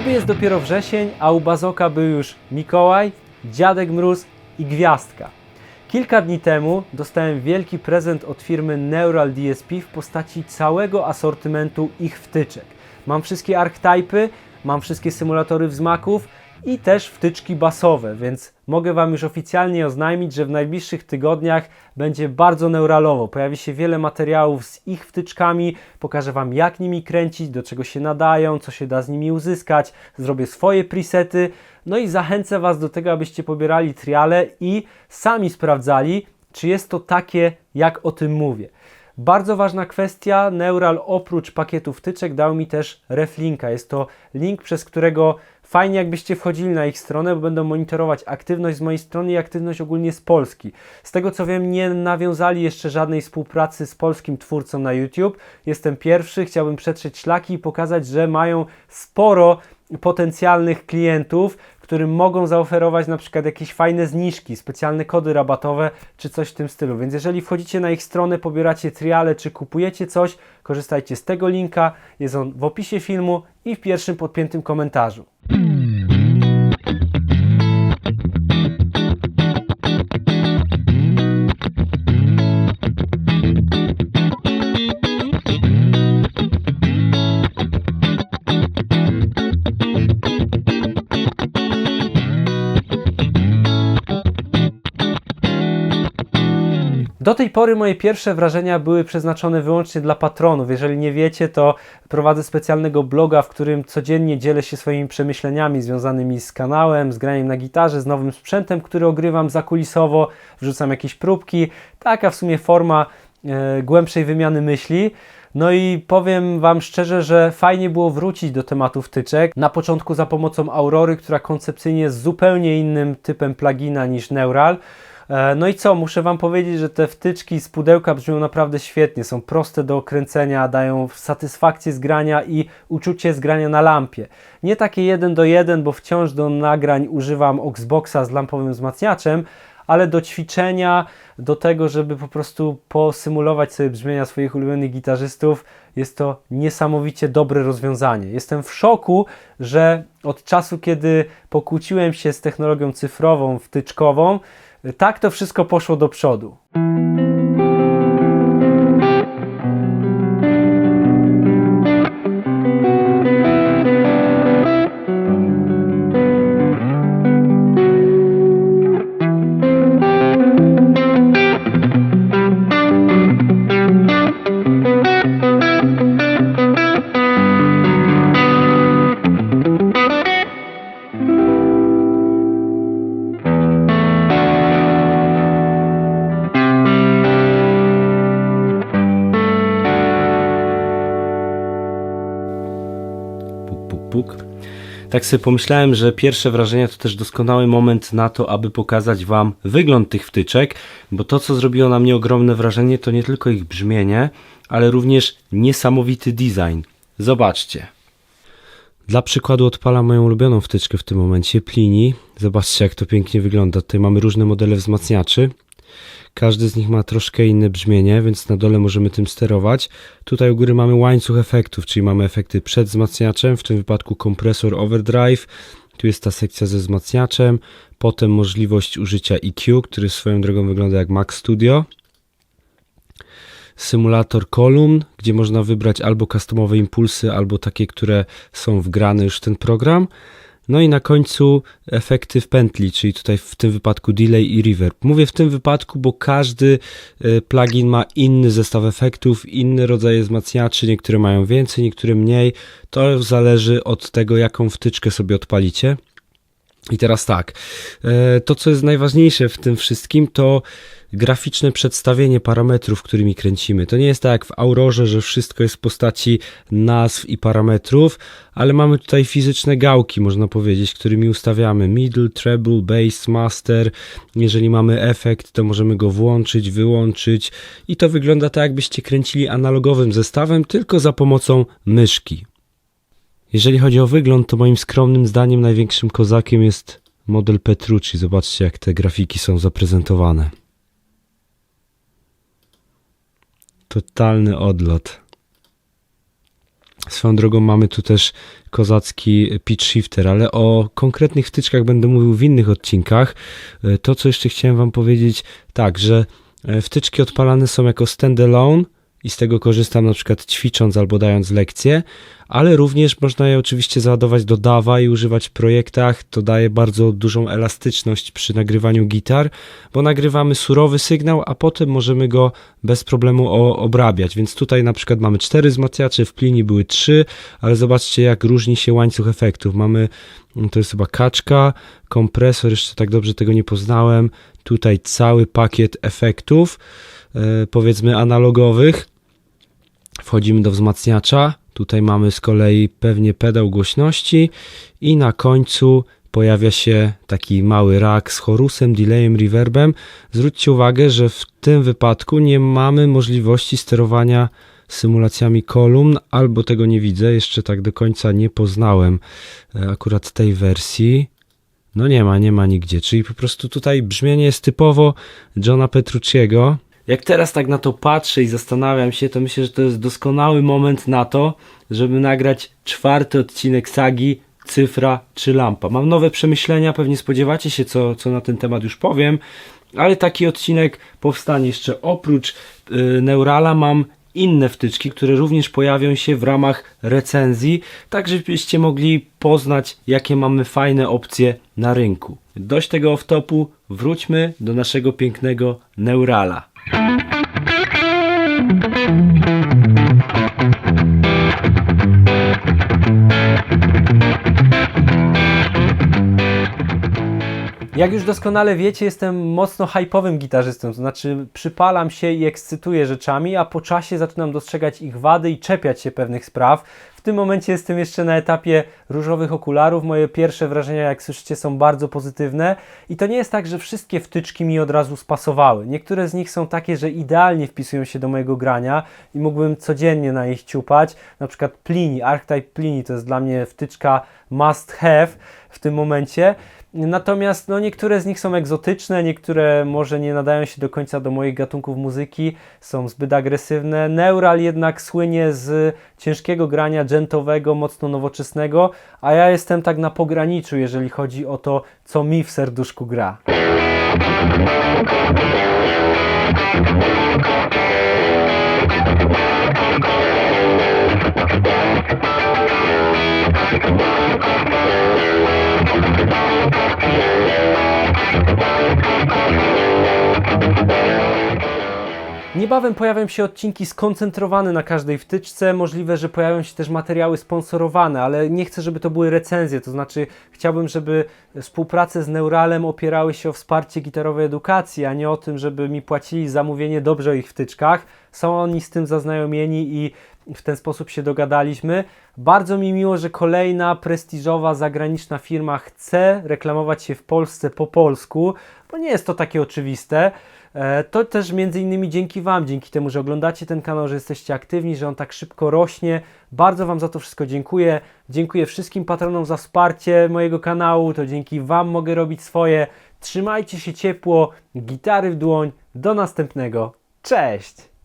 Niby jest dopiero wrzesień, a u Bazoka był już Mikołaj, Dziadek Mróz i Gwiazdka. Kilka dni temu dostałem wielki prezent od firmy Neural DSP w postaci całego asortymentu ich wtyczek. Mam wszystkie archetypy, mam wszystkie symulatory wzmaków i też wtyczki basowe, więc mogę Wam już oficjalnie oznajmić, że w najbliższych tygodniach będzie bardzo neuralowo. Pojawi się wiele materiałów z ich wtyczkami, pokażę Wam, jak nimi kręcić, do czego się nadają, co się da z nimi uzyskać, zrobię swoje presety, no i zachęcę Was do tego, abyście pobierali triale i sami sprawdzali, czy jest to takie, jak o tym mówię. Bardzo ważna kwestia, Neural oprócz pakietu wtyczek dał mi też reflinka. Jest to link, przez którego fajnie jakbyście wchodzili na ich stronę, bo będą monitorować aktywność z mojej strony i aktywność ogólnie z Polski. Z tego co wiem, nie nawiązali jeszcze żadnej współpracy z polskim twórcą na YouTube. Jestem pierwszy, chciałbym przetrzeć szlaki i pokazać, że mają sporo potencjalnych klientów, którym mogą zaoferować na przykład jakieś fajne zniżki, specjalne kody rabatowe czy coś w tym stylu. Więc jeżeli wchodzicie na ich stronę, pobieracie triale czy kupujecie coś, korzystajcie z tego linka. Jest on w opisie filmu i w pierwszym podpiętym komentarzu. Do tej pory moje pierwsze wrażenia były przeznaczone wyłącznie dla patronów. Jeżeli nie wiecie, to prowadzę specjalnego bloga, w którym codziennie dzielę się swoimi przemyśleniami związanymi z kanałem, z graniem na gitarze, z nowym sprzętem, który ogrywam zakulisowo, wrzucam jakieś próbki. Taka w sumie forma głębszej wymiany myśli. No i powiem Wam szczerze, że fajnie było wrócić do tematu wtyczek. Na początku za pomocą Aurory, która koncepcyjnie jest zupełnie innym typem plugina niż Neural. No i co, muszę Wam powiedzieć, że te wtyczki z pudełka brzmią naprawdę świetnie, są proste do okręcenia, dają satysfakcję z grania i uczucie z grania na lampie. Nie takie 1 do 1, bo wciąż do nagrań używam Auxboxa z lampowym wzmacniaczem, ale do ćwiczenia, do tego, żeby po prostu posymulować sobie brzmienia swoich ulubionych gitarzystów, jest to niesamowicie dobre rozwiązanie. Jestem w szoku, że od czasu, kiedy pokłóciłem się z technologią cyfrową, wtyczkową, tak to wszystko poszło do przodu. Tak sobie pomyślałem, że pierwsze wrażenia to też doskonały moment na to, aby pokazać Wam wygląd tych wtyczek, bo to, co zrobiło na mnie ogromne wrażenie, to nie tylko ich brzmienie, ale również niesamowity design. Zobaczcie. Dla przykładu odpalam moją ulubioną wtyczkę w tym momencie, Plini. Zobaczcie, jak to pięknie wygląda. Tutaj mamy różne modele wzmacniaczy. Każdy z nich ma troszkę inne brzmienie, więc na dole możemy tym sterować. Tutaj u góry mamy łańcuch efektów, czyli mamy efekty przed wzmacniaczem, w tym wypadku kompresor overdrive. Tu jest ta sekcja ze wzmacniaczem. Potem możliwość użycia EQ, który swoją drogą wygląda jak Mac Studio. Symulator kolumn, gdzie można wybrać albo customowe impulsy, albo takie, które są wgrane już w ten program. No i na końcu efekty w pętli, czyli tutaj w tym wypadku delay i reverb. Mówię w tym wypadku, bo każdy plugin ma inny zestaw efektów, inne rodzaje wzmacniaczy, niektóre mają więcej, niektóre mniej. To zależy od tego, jaką wtyczkę sobie odpalicie. I teraz tak, to co jest najważniejsze w tym wszystkim, to graficzne przedstawienie parametrów, którymi kręcimy. To nie jest tak jak w Aurorze, że wszystko jest w postaci nazw i parametrów, ale mamy tutaj fizyczne gałki, można powiedzieć, którymi ustawiamy middle, treble, bass, master. Jeżeli mamy efekt, to możemy go włączyć, wyłączyć i to wygląda tak, jakbyście kręcili analogowym zestawem, tylko za pomocą myszki. Jeżeli chodzi o wygląd, to moim skromnym zdaniem największym kozakiem jest model Petrucci. Zobaczcie, jak te grafiki są zaprezentowane. Totalny odlot. Swoją drogą mamy tu też kozacki pitch shifter, ale o konkretnych wtyczkach będę mówił w innych odcinkach. To, co jeszcze chciałem Wam powiedzieć, tak, że wtyczki odpalane są jako standalone i z tego korzystam na przykład ćwicząc albo dając lekcje, ale również można je oczywiście załadować do DAW-a i używać w projektach. To daje bardzo dużą elastyczność przy nagrywaniu gitar, bo nagrywamy surowy sygnał, a potem możemy go bez problemu obrabiać, więc tutaj na przykład mamy 4 wzmacniacze, w Plini były 3, ale zobaczcie, jak różni się łańcuch efektów. Mamy, to jest chyba kaczka, kompresor, jeszcze tak dobrze tego nie poznałem, tutaj cały pakiet efektów, powiedzmy analogowych. Wchodzimy do wzmacniacza, tutaj mamy z kolei pewnie pedał głośności i na końcu pojawia się taki mały rack z chorusem, delayem, reverbem. Zwróćcie uwagę, że w tym wypadku nie mamy możliwości sterowania symulacjami kolumn, albo tego nie widzę, jeszcze tak do końca nie poznałem akurat tej wersji. No nie ma nigdzie, czyli po prostu tutaj brzmienie jest typowo Johna Petrucciego. Jak teraz tak na to patrzę i zastanawiam się, to myślę, że to jest doskonały moment na to, żeby nagrać 4. odcinek sagi Cyfra czy Lampa. Mam nowe przemyślenia, pewnie spodziewacie się, co na ten temat już powiem, ale taki odcinek powstanie jeszcze. Oprócz Neurala mam inne wtyczki, które również pojawią się w ramach recenzji, tak żebyście mogli poznać, jakie mamy fajne opcje na rynku. Dość tego off-topu, wróćmy do naszego pięknego Neurala. Jak już doskonale wiecie, jestem mocno hypowym gitarzystą, to znaczy przypalam się i ekscytuję rzeczami, a po czasie zaczynam dostrzegać ich wady i czepiać się pewnych spraw. W tym momencie jestem jeszcze na etapie różowych okularów. Moje pierwsze wrażenia, jak słyszycie, są bardzo pozytywne i to nie jest tak, że wszystkie wtyczki mi od razu spasowały. Niektóre z nich są takie, że idealnie wpisują się do mojego grania i mógłbym codziennie na nich ciupać. Na przykład Plini, Archetype Plini to jest dla mnie wtyczka must have w tym momencie. Natomiast niektóre z nich są egzotyczne, niektóre może nie nadają się do końca do moich gatunków muzyki, są zbyt agresywne. Neural jednak słynie z ciężkiego grania dżentowego, mocno nowoczesnego, a ja jestem tak na pograniczu, jeżeli chodzi o to, co mi w serduszku gra. Niebawem pojawią się odcinki skoncentrowane na każdej wtyczce, możliwe, że pojawią się też materiały sponsorowane, ale nie chcę, żeby to były recenzje, to znaczy chciałbym, żeby współprace z Neuralem opierały się o wsparcie gitarowej edukacji, a nie o tym, żeby mi płacili za mówienie dobrze o ich wtyczkach. Są oni z tym zaznajomieni i w ten sposób się dogadaliśmy. Bardzo mi miło, że kolejna prestiżowa zagraniczna firma chce reklamować się w Polsce po polsku, bo nie jest to takie oczywiste. To też między innymi dzięki Wam, dzięki temu, że oglądacie ten kanał, że jesteście aktywni, że on tak szybko rośnie. Bardzo Wam za to wszystko dziękuję. Dziękuję wszystkim patronom za wsparcie mojego kanału, to dzięki Wam mogę robić swoje. Trzymajcie się ciepło, gitary w dłoń. Do następnego. Cześć!